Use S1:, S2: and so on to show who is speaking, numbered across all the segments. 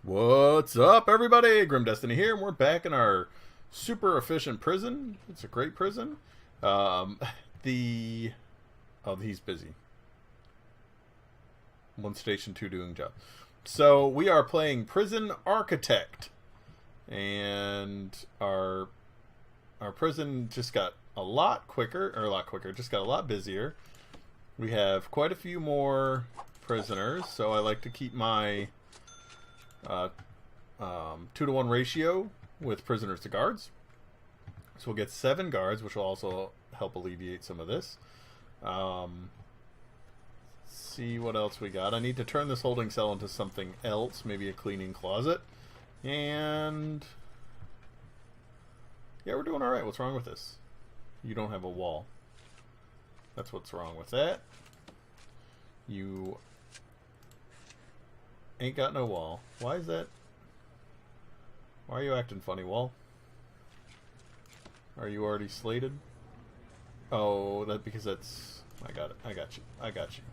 S1: What's up, everybody? GrimmDestiny here, and we're back in our super efficient prison. It's a great prison. Um, the oh, he's busy. One station, two doing job. So we are playing Prison Architect, and our prison just got a lot quicker, just got a lot busier. We have quite a few more prisoners, so I like to keep my 2-to-1 ratio with prisoners to guards. So we'll get 7 guards, which will also help alleviate some of this. See what else we got. I need to turn this holding cell into something else, maybe a cleaning closet. And yeah, we're doing alright. What's wrong with this? You don't have a wall. That's what's wrong with that. You ain't got no wall. Why is that? Why are you acting funny, wall? Are you already slated? Oh, because that's... I got it. I got you. I got you.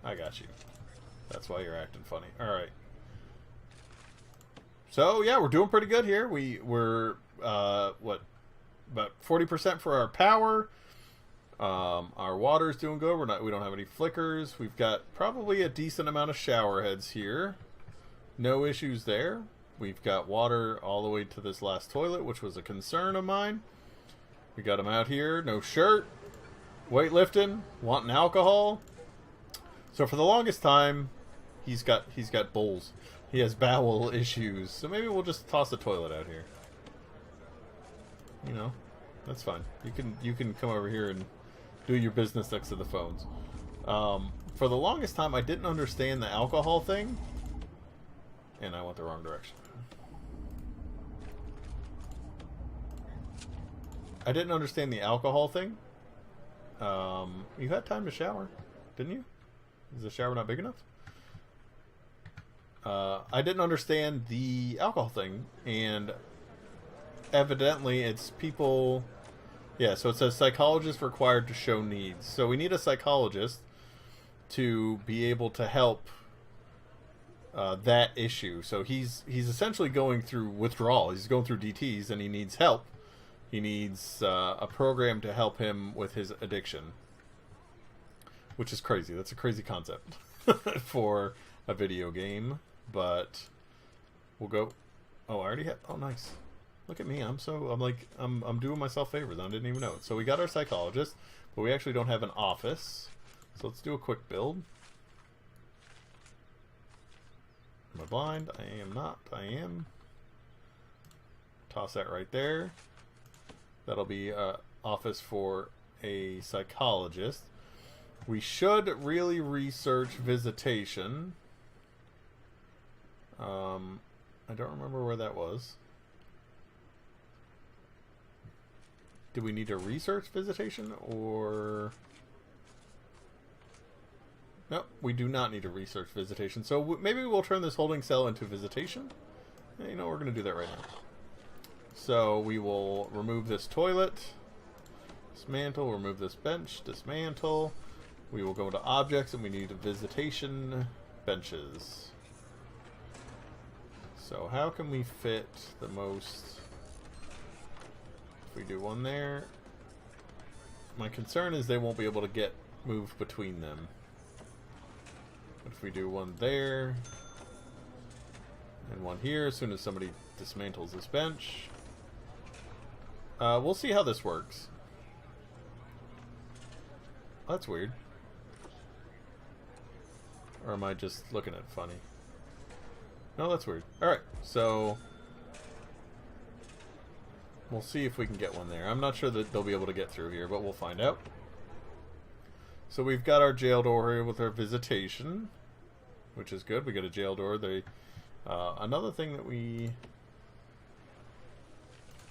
S1: I got you. That's why you're acting funny. Alright. So, yeah, we're doing pretty good here. We're what? About 40% for our power. Our water's doing good. We don't have any flickers. We've got probably a decent amount of shower heads here. No issues there. We've got water all the way to this last toilet, which was a concern of mine. We got him out here. No shirt. Weightlifting. Wanting alcohol. So for the longest time, he's got bowels. He has bowel issues. So maybe we'll just toss the toilet out here. You know, that's fine. You can come over here and do your business next to the phones. For the longest time, I didn't understand the alcohol thing, and I went the wrong direction. I didn't understand the alcohol thing. You had time to shower, didn't you? Is the shower not big enough? I didn't understand the alcohol thing, and evidently it's people... Yeah, so it says psychologist required to show needs. So we need a psychologist to be able to help that issue. So he's essentially going through withdrawal. He's going through DTs, and he needs help. He needs a program to help him with his addiction, which is crazy. That's a crazy concept for a video game. But we'll go. Oh, I already have. Oh, nice. Look at me. I'm doing myself favors. I didn't even know it. So we got our psychologist, but we actually don't have an office. So let's do a quick build. Am I blind? I am not. I am. Toss that right there. That'll be an office for a psychologist. We should really research visitation. I don't remember where that was. Do we need to research visitation, or... Nope, we do not need to research visitation. So maybe we'll turn this holding cell into visitation. You know, we're going to do that right now. So we will remove this toilet. Dismantle, remove this bench. Dismantle. We will go to objects, and we need visitation benches. So how can we fit the most... If we do one there, my concern is they won't be able to get moved between them. But if we do one there and one here, as soon as somebody dismantles this bench, we'll see how this works. Oh, that's weird. Or am I just looking at it funny? No, that's weird. Alright, so we'll see if we can get one there. I'm not sure that they'll be able to get through here, but we'll find out. So we've got our jail door here with our visitation, which is good. We got a jail door. Another thing that we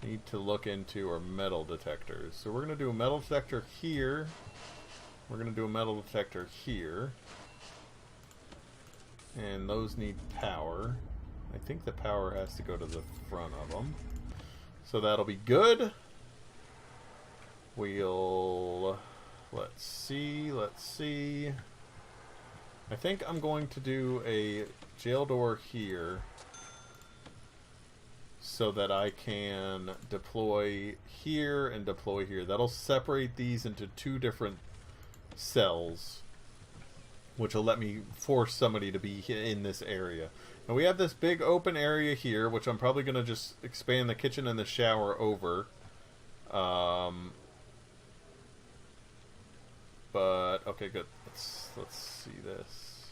S1: need to look into are metal detectors. So we're going to do a metal detector here. We're going to do a metal detector here. And those need power. I think the power has to go to the front of them. So that'll be good. We'll... Let's see. I think I'm going to do a jail door here so that I can deploy here and deploy here. That'll separate these into 2 different cells, which will let me force somebody to be in this area. Now we have this big open area here, which I'm probably going to just expand the kitchen and the shower over. But okay, good. Let's see this.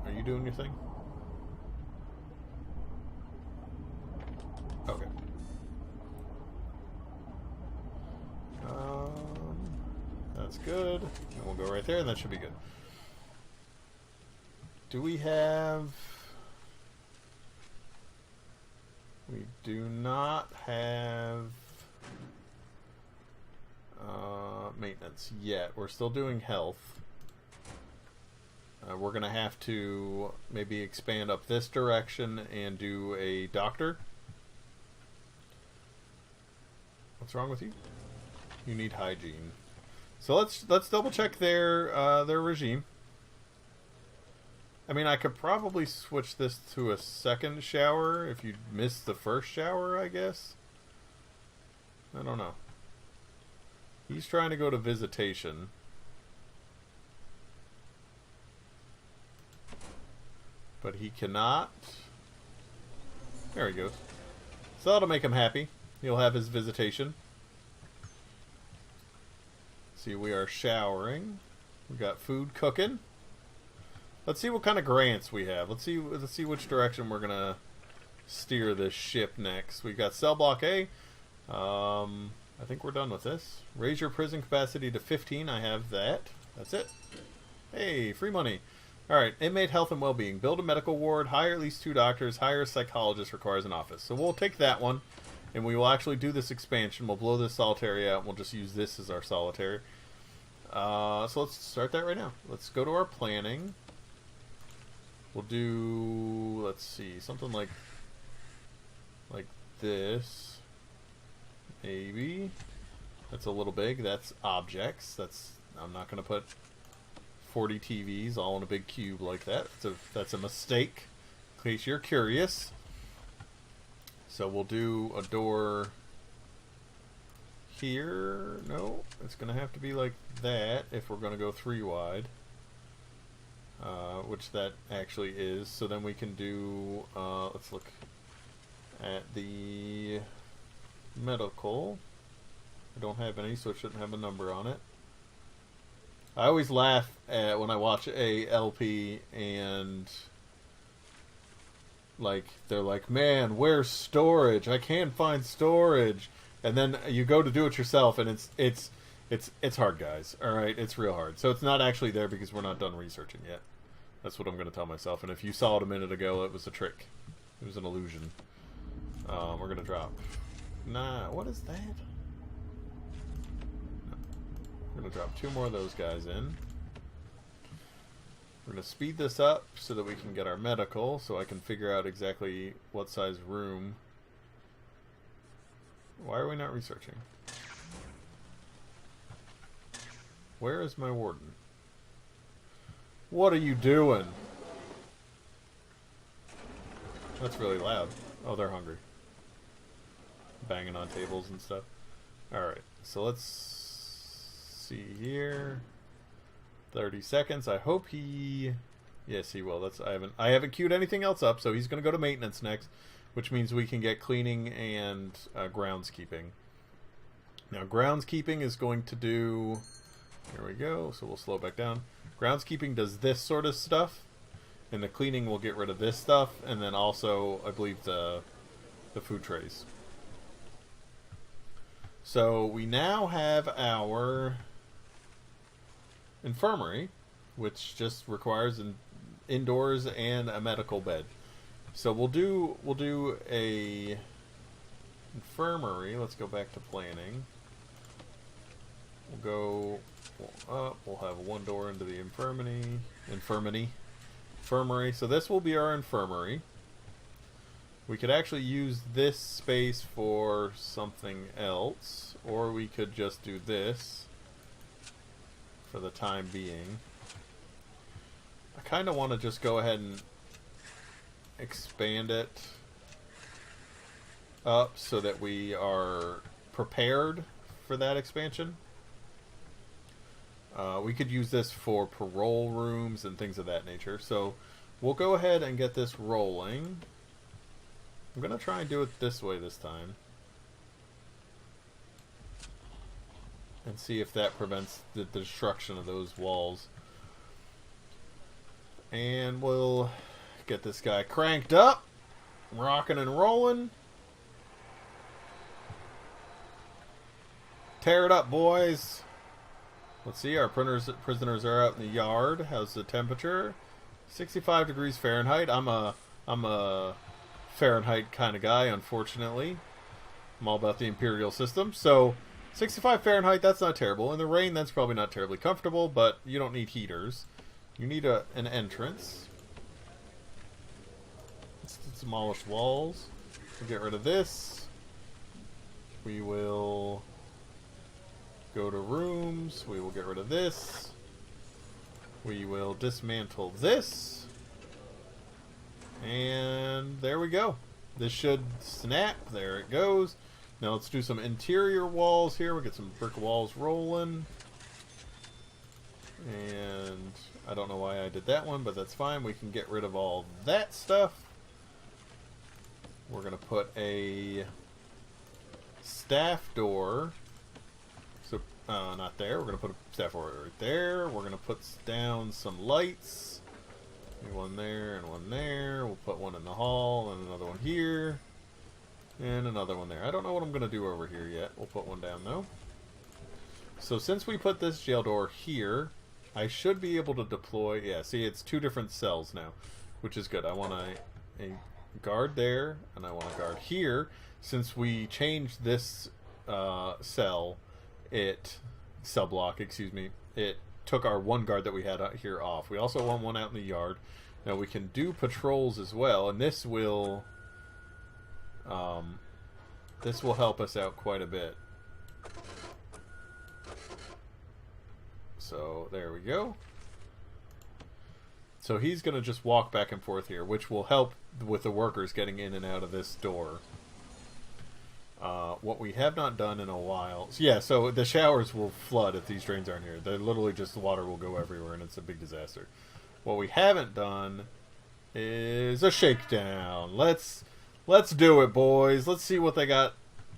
S1: Are you doing your thing? Okay. That's good. And we'll go right there, and that should be good. Do we have... We do not have maintenance yet. We're still doing health. We're going to have to maybe expand up this direction and do a doctor. What's wrong with you? You need hygiene. So let's double check their regime. I mean, I could probably switch this to a second shower if you missed the first shower, I guess. I don't know. He's trying to go to visitation. But he cannot. There he goes. So that'll make him happy. He'll have his visitation. See, we are showering. We got food cooking. Let's see what kind of grants we have. Let's see which direction we're gonna steer this ship next. We've got cell block A. I think we're done with this. Raise your prison capacity to 15. I have that. That's it. Hey, free money. Alright, inmate health and well-being. Build a medical ward. Hire at least 2 doctors. Hire a psychologist. Requires an office. So we'll take that one. And we will actually do this expansion. We'll blow this solitary out. And we'll just use this as our solitary. So let's start that right now. Let's go to our planning. We'll do, let's see, something like this. Maybe. That's a little big. That's objects. I'm not going to put 40 TVs all in a big cube like that. That's a mistake, in case you're curious. So we'll do a door here. No, it's going to have to be like that if we're going to go 3 wide. Which that actually is. So then we can do, let's look at the medical. I don't have any, so it shouldn't have a number on it. I always laugh at when I watch a LP and like they're like, man, where's storage? I can't find storage. And then you go to do it yourself, and it's hard, guys. All right, it's real hard. So it's not actually there because we're not done researching yet. That's what I'm going to tell myself. And if you saw it a minute ago, it was a trick. It was an illusion. We're going to drop. Nah, what is that? No. We're going to drop 2 more of those guys in. We're going to speed this up so that we can get our medical, so I can figure out exactly what size room. Why are we not researching? Where is my warden? What are you doing? That's really loud. Oh, they're hungry. Banging on tables and stuff. Alright, so let's see here. 30 seconds. I hope he... Yes, he will. I haven't queued anything else up, so he's going to go to maintenance next, which means we can get cleaning and groundskeeping. Now, groundskeeping is going to do... Here we go. So we'll slow back down. Groundskeeping does this sort of stuff, and the cleaning will get rid of this stuff, and then also, I believe, the food trays. So we now have our infirmary, which just requires an indoors and a medical bed. So we'll do a infirmary. Let's go back to planning. We'll go up. We'll have 1 door into the infirmary. So this will be our infirmary. We could actually use this space for something else, or we could just do this for the time being. I kind of want to just go ahead and expand it up so that we are prepared for that expansion. We could use this for parole rooms and things of that nature. So we'll go ahead and get this rolling. I'm going to try and do it this way this time. And see if that prevents the destruction of those walls. And we'll get this guy cranked up. Rocking and rolling. Tear it up, boys. Let's see, our prisoners are out in the yard. How's the temperature? 65 degrees Fahrenheit. I'm a Fahrenheit kind of guy, unfortunately. I'm all about the imperial system. So 65 Fahrenheit, that's not terrible. In the rain, that's probably not terribly comfortable, but you don't need heaters. You need an entrance. Let's demolish walls. We'll get rid of this. We will go to rooms. We will get rid of this. We will dismantle this. And there we go. This should snap. There it goes. Now let's do some interior walls here. We'll get some brick walls rolling. And I don't know why I did that one, but that's fine. We can get rid of all that stuff. We're going to put a staff door. So, not there. We're going to put a staff door right there. We're going to put down some lights. One there and one there. We'll put one in the hall and another one here. And another one there. I don't know what I'm going to do over here yet. We'll put one down though. So since we put this jail door here, I should be able to deploy... Yeah, see, it's two different cells now, which is good. I want a guard there, and I want a guard here. Since we changed this cell block, excuse me, it took our one guard that we had out here off. We also want one out in the yard. Now we can do patrols as well, and this will help us out quite a bit. So there we go. So he's going to just walk back and forth here, which will help with the workers getting in and out of this door. What we have not done in a while... So yeah, so the showers will flood if these drains aren't here. They're literally just the water will go everywhere, and it's a big disaster. What we haven't done is a shakedown. Let's do it, boys. Let's see what they got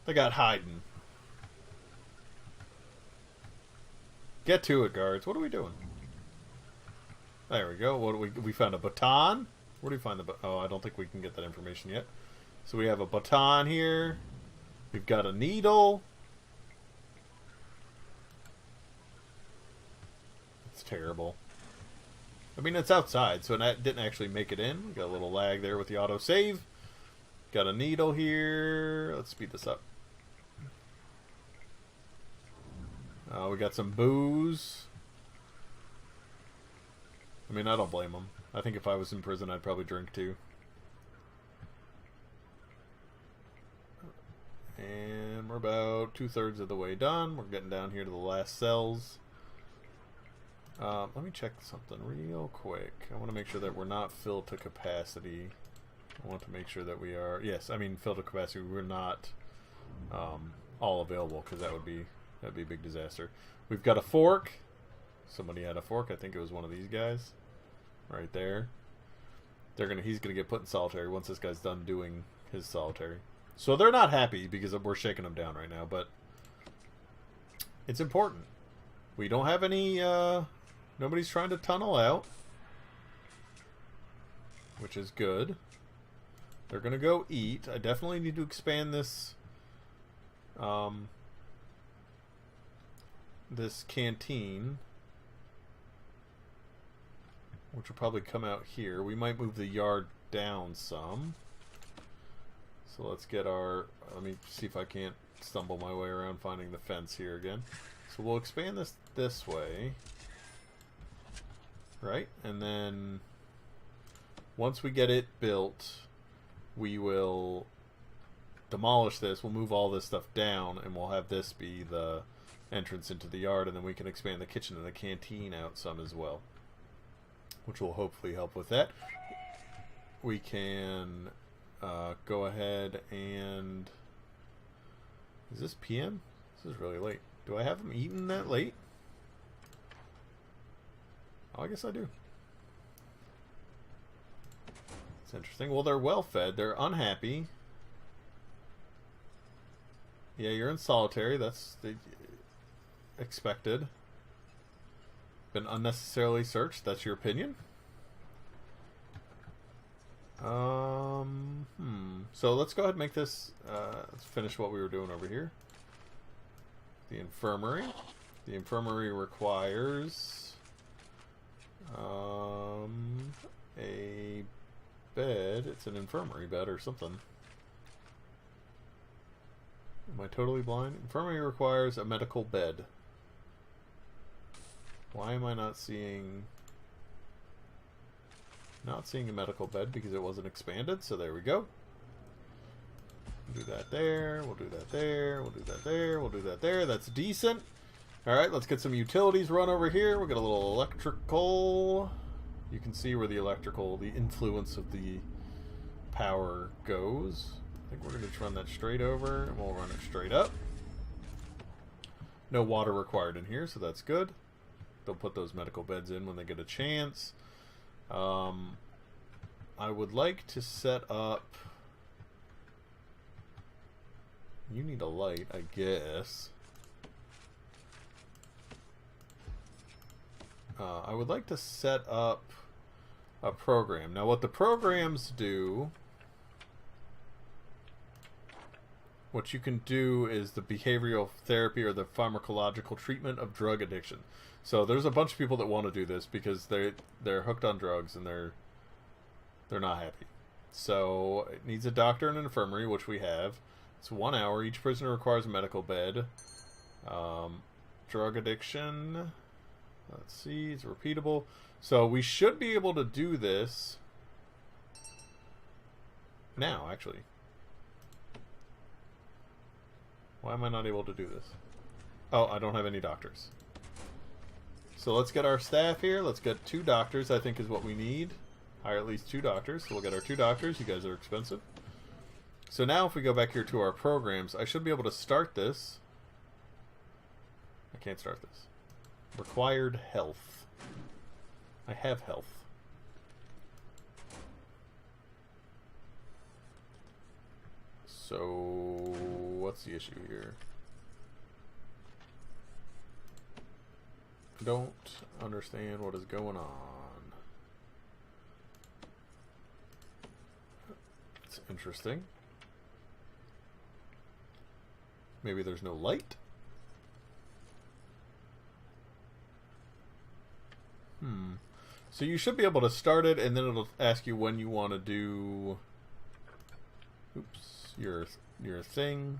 S1: hiding. Get to it, guards. What are we doing? There we go. What do we found a baton? Where do we find the baton? Oh, I don't think we can get that information yet. So we have a baton here. We've got a needle. It's terrible. I mean, it's outside, so it didn't actually make it in. We got a little lag there with the autosave. Got a needle here. Let's speed this up. We got some booze. I mean, I don't blame them. I think if I was in prison, I'd probably drink too. And we're about 2/3 of the way done. We're getting down here to the last cells. Let me check something real quick. I want to make sure that we're not filled to capacity. I want to make sure that we are... Yes, I mean filled to capacity. We're not all available, because that'd be a big disaster. We've got a fork. Somebody had a fork. I think it was one of these guys. Right there. He's gonna get put in solitary once this guy's done doing his solitary. So they're not happy because we're shaking them down right now, but it's important. We don't have any, nobody's trying to tunnel out, which is good. They're gonna go eat. I definitely need to expand this, this canteen, which will probably come out here. We might move the yard down some. So let's get our... Let me see if I can't stumble my way around finding the fence here again. So we'll expand this way. Right? And then once we get it built, we will demolish this. We'll move all this stuff down, and we'll have this be the entrance into the yard, and then we can expand the kitchen and the canteen out some as well, which will hopefully help with that. We can go ahead and... Is this PM? This is really late. Do I have them eaten that late? Oh, I guess I do. It's interesting. Well, they're well fed. They're unhappy. Yeah, you're in solitary. That's the expected. Been unnecessarily searched. That's your opinion? So let's go ahead and make this, let's finish what we were doing over here. The infirmary. The infirmary requires a bed. It's an infirmary bed or something. Am I totally blind? Infirmary requires a medical bed. Why am I not seeing... Not seeing a medical bed because it wasn't expanded, so there we go. We'll do that there, we'll do that there, we'll do that there, we'll do that there. That's decent. Alright, let's get some utilities run over here. We'll get a little electrical. You can see where the electrical, the influence of the power goes. I think we're going to just run that straight over, and we'll run it straight up. No water required in here, so that's good. They'll put those medical beds in when they get a chance. I would like to set up... You need a light, I guess. I would like to set up a program. Now what the programs do... What you can do is the behavioral therapy or the pharmacological treatment of drug addiction. So there's a bunch of people that want to do this because they're hooked on drugs and they're not happy. So it needs a doctor and an infirmary, which we have. It's 1 hour. Each prisoner requires a medical bed. Drug addiction. Let's see. It's repeatable. So we should be able to do this now, actually. Why am I not able to do this? Oh, I don't have any doctors. So let's get our staff here. Let's get 2 doctors, I think is what we need. Hire at least 2 doctors. So we'll get our 2 doctors. You guys are expensive. So now if we go back here to our programs, I should be able to start this. I can't start this. Required health. I have health. So what's the issue here? I don't understand what is going on. It's interesting. Maybe there's no light? So you should be able to start it, and then it'll ask you when you want to do... Oops, your thing.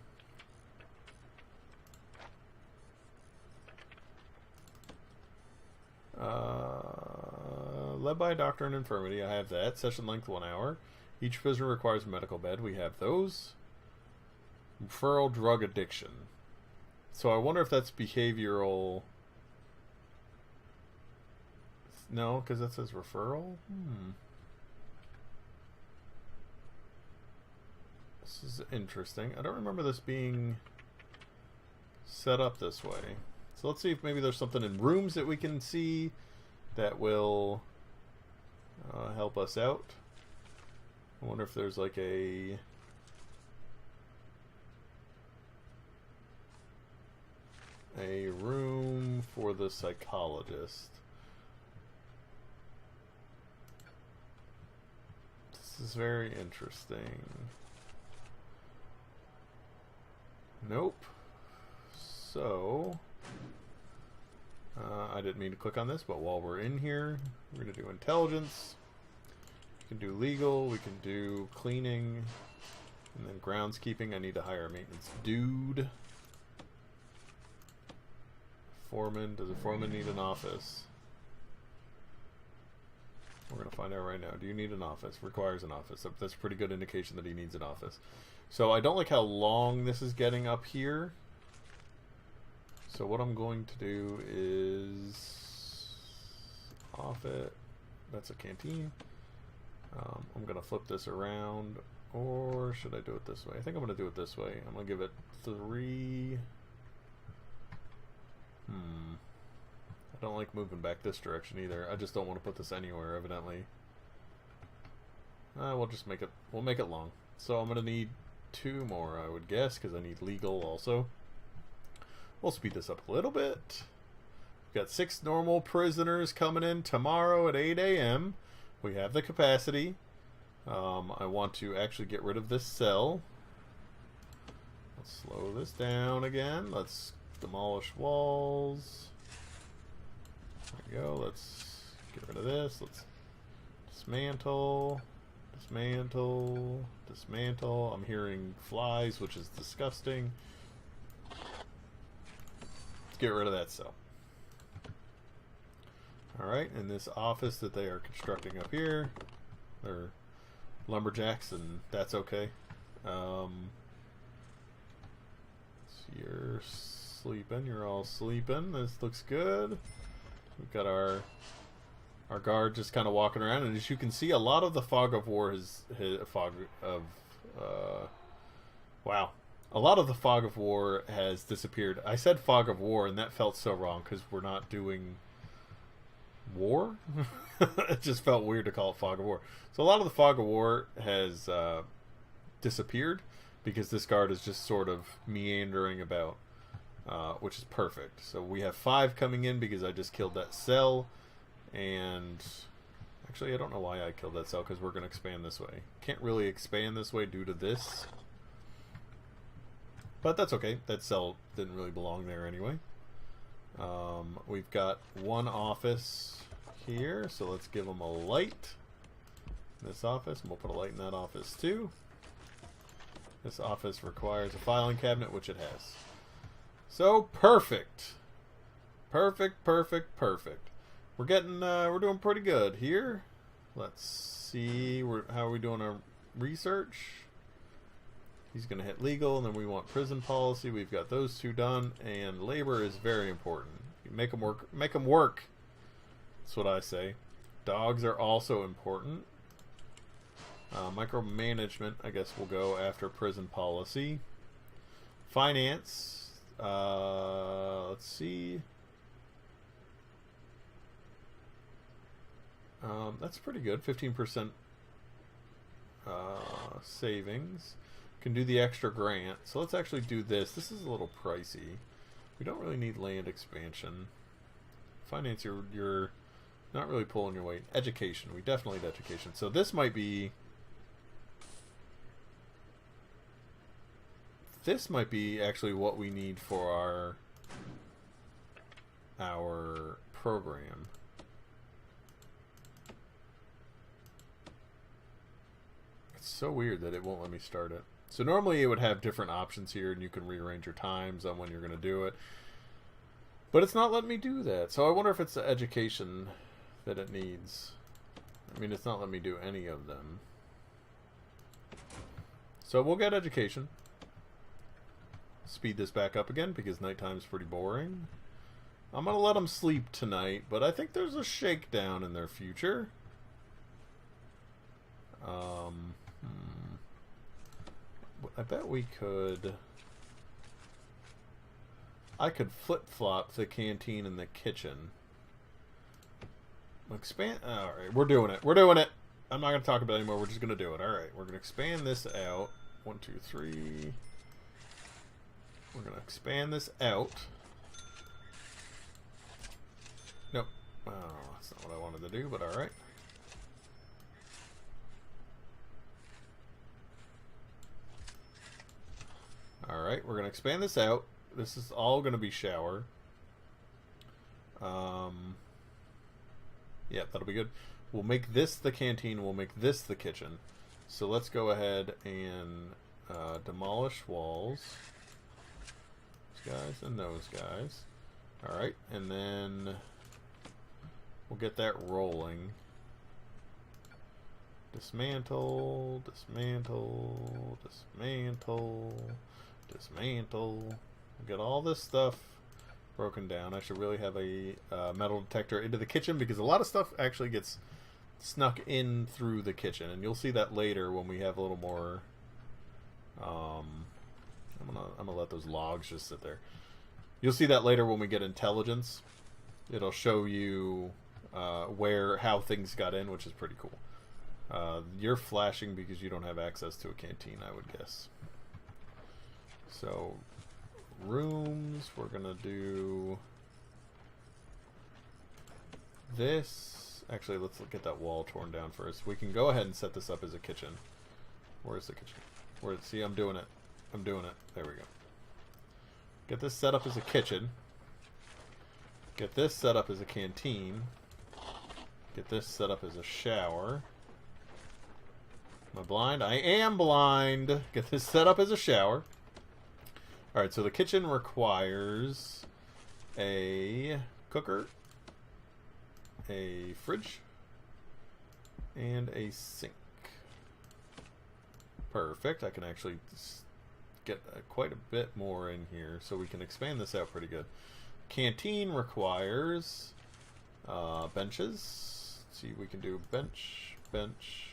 S1: Led by a doctor and infirmity. I have that. Session length 1 hour. Each prisoner requires a medical bed. We have those. Referral drug addiction. So I wonder if that's behavioral. No, because that says referral. This is interesting. I don't remember this being set up this way. So let's see if maybe there's something in rooms that we can see that will help us out. I wonder if there's like a room for the psychologist. This is very interesting. Nope. So I didn't mean to click on this, but while we're in here, we're going to do intelligence. We can do legal, we can do cleaning, and then groundskeeping. I need to hire a maintenance dude. Foreman. Does a foreman need an office? We're going to find out right now. Do you need an office? Requires an office. That's a pretty good indication that he needs an office. So I don't like how long this is getting up here. So what I'm going to do is off it. That's a canteen. I'm going to flip this around. Or should I do it this way? I think I'm going to do it this way. I'm going to give it 3. I don't like moving back this direction either. I just don't want to put this anywhere, evidently. We'll just make it, we'll make it long. So I'm going to need 2 more, I would guess, because I need legal also. We'll speed this up a little bit. We've got 6 normal prisoners coming in tomorrow at 8 a.m. We have the capacity. I want to actually get rid of this cell. Let's slow this down again. Let's demolish walls. There we go. Let's get rid of this. Let's dismantle. Dismantle. Dismantle. I'm hearing flies, which is disgusting. Let's get rid of that cell. Alright, and this office that they are constructing up here, they're lumberjacks, and that's okay. So you're sleeping. You're all sleeping. This looks good. We've got our guard just kind of walking around, and as you can see, a lot of the fog of war has wow. A lot of the fog of war has disappeared. I said fog of war, and that felt so wrong because we're not doing war. It just felt weird to call it fog of war. So a lot of the fog of war has disappeared because this guard is just sort of meandering about, which is perfect. So we have 5 coming in because I just killed that cell, and actually I don't know why I killed that cell because we're going to expand this way. Can't really expand this way due to this, but that's okay. That cell didn't really belong there anyway. We've got 1 office here, so let's give them a light in this office, and we'll put a light in that office too. This office requires a filing cabinet, which it has. So perfect. Perfect, perfect, perfect. We're getting, we're doing pretty good here. Let's see, how are we doing our research? He's going to hit legal, and then we want prison policy. We've got those 2 done, and labor is very important. Make them work. Make them work. That's what I say. Dogs are also important. Micromanagement, I guess we'll go after prison policy. Finance. Let's see. That's pretty good. 15% savings. Can do the extra grant. So let's actually do this. This is a little pricey. We don't really need land expansion. Finance, you're not really pulling your weight. Education. We definitely need education. So this might be... This might be actually what we need for our program. It's so weird that it won't let me start it. So normally it would have different options here, and you can rearrange your times on when you're going to do it. But it's not letting me do that. So I wonder if it's the education that it needs. I mean, it's not letting me do any of them. So we'll get education. Speed this back up again because nighttime's pretty boring. I'm going to let them sleep tonight, but I think there's a shakedown in their future. I bet we could... I could flip-flop the canteen and the kitchen. Expand... Alright, we're doing it. We're doing it! I'm not going to talk about it anymore. We're just going to do it. Alright, we're going to expand this out. 1, 2, 3... We're going to expand this out. Nope. Oh, that's not what I wanted to do, but alright. Alright, we're going to expand this out. This is all going to be shower. Yeah, that'll be good. We'll make this the canteen. We'll make this the kitchen. So let's go ahead and demolish walls. Those guys and those guys. Alright, and then we'll get that rolling. Dismantle, dismantle, dismantle, dismantle. Get all this stuff broken down. I should really have a metal detector into the kitchen because a lot of stuff actually gets snuck in through the kitchen, and you'll see that later when we have a little more. I'm gonna let those logs just sit there. You'll see that later when we get intelligence. It'll show you how things got in, which is pretty cool. You're flashing because you don't have access to a canteen, I would guess. So, rooms, we're gonna do this. Actually, let's get that wall torn down first. We can go ahead and set this up as a kitchen. Where's the kitchen? See, I'm doing it. I'm doing it. There we go. Get this set up as a kitchen. Get this set up as a canteen. Get this set up as a shower. Am I blind? I am blind. Get this set up as a shower. Alright, so the kitchen requires a cooker, a fridge, and a sink. Perfect. I can actually get quite a bit more in here, so we can expand this out pretty good. Canteen requires benches. Let's see, we can do bench, bench,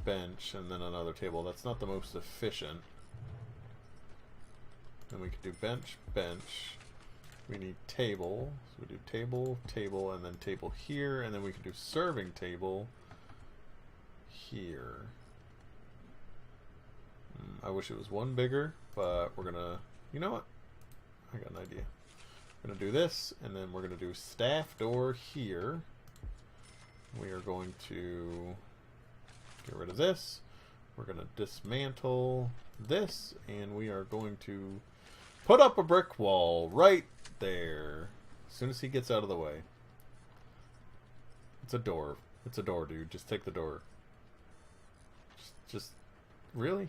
S1: bench, and then another table. That's not the most efficient. Then we can do bench, bench. We need table. So we do table, table, and then table here, and then we can do serving table here. I wish it was one bigger, but we're gonna, you know what? I got an idea. We're gonna do this, and then we're gonna do staff door here. We are going to get rid of this. We're gonna dismantle this, and we are going to put up a brick wall right there. As soon as he gets out of the way. It's a door. It's a door, dude. Just take the door. Just really?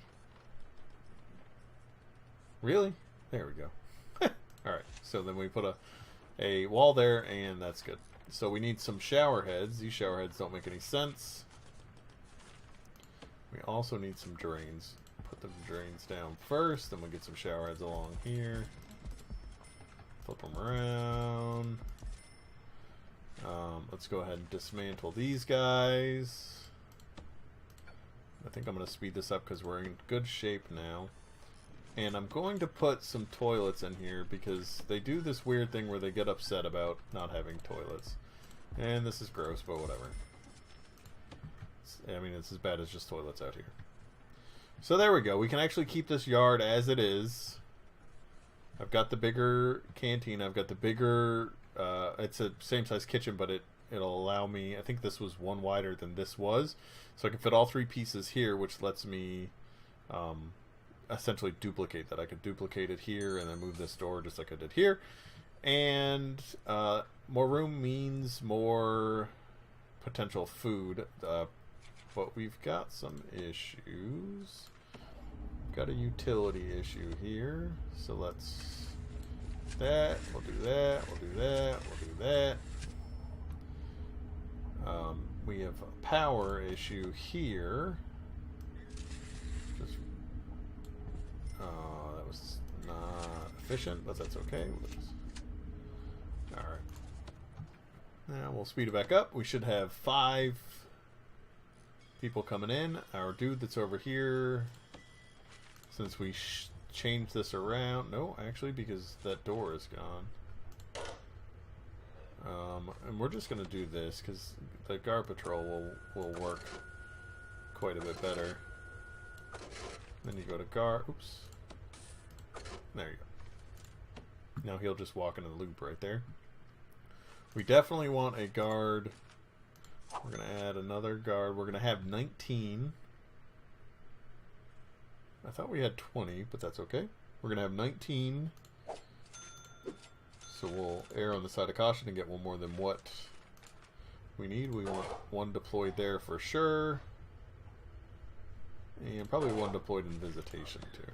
S1: Really? There we go. Alright, so then we put a wall there, and that's good. So we need some shower heads. These shower heads don't make any sense. We also need some drains. Put the drains down first, then we'll get some shower heads along here. Flip them around. Let's go ahead and dismantle these guys. I think I'm going to speed this up because we're in good shape now. And I'm going to put some toilets in here because they do this weird thing where they get upset about not having toilets. And this is gross, but whatever. I mean, it's as bad as just toilets out here. So there we go. We can actually keep this yard as it is. I've got the bigger canteen. I've got the bigger... it's a same size kitchen, but it'll allow me... I think this was one wider than this was. So I can fit all three pieces here, which lets me... essentially duplicate that. I could duplicate it here and then move this door just like I did here. And more room means more potential food. But we've got some issues. We've got a utility issue here. So let's do that. We'll do that. We'll do that. We'll do that. We have a power issue here. That was not efficient, but that's okay. Alright. Now we'll speed it back up. We should have 5 people coming in. Our dude that's over here, since we changed this around... No, actually, because that door is gone. And we're just going to do this, because the guard patrol will work quite a bit better. Then you go to guard... Oops. There you go. Now he'll just walk into the loop right there. We definitely want a guard. We're going to add another guard. We're going to have 19. I thought we had 20, but that's okay. We're going to have 19. So we'll err on the side of caution and get one more than what we need. We want one deployed there for sure. And probably one deployed in visitation too.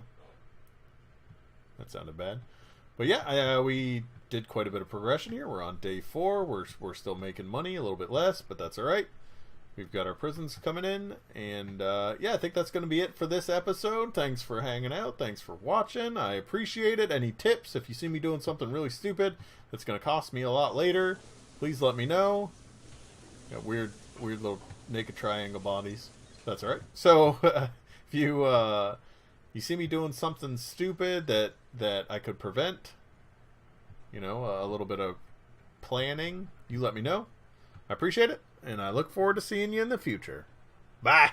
S1: That sounded bad. But yeah, we did quite a bit of progression here. We're on day 4. We're still making money, a little bit less, but that's alright. We've got our prisons coming in, and yeah, I think that's going to be it for this episode. Thanks for hanging out. Thanks for watching. I appreciate it. Any tips? If you see me doing something really stupid that's going to cost me a lot later, please let me know. Got weird little naked triangle bodies. That's all right. So if you see me doing something stupid that I could prevent, you know, a little bit of planning, you let me know. I appreciate it, and I look forward to seeing you in the future. Bye!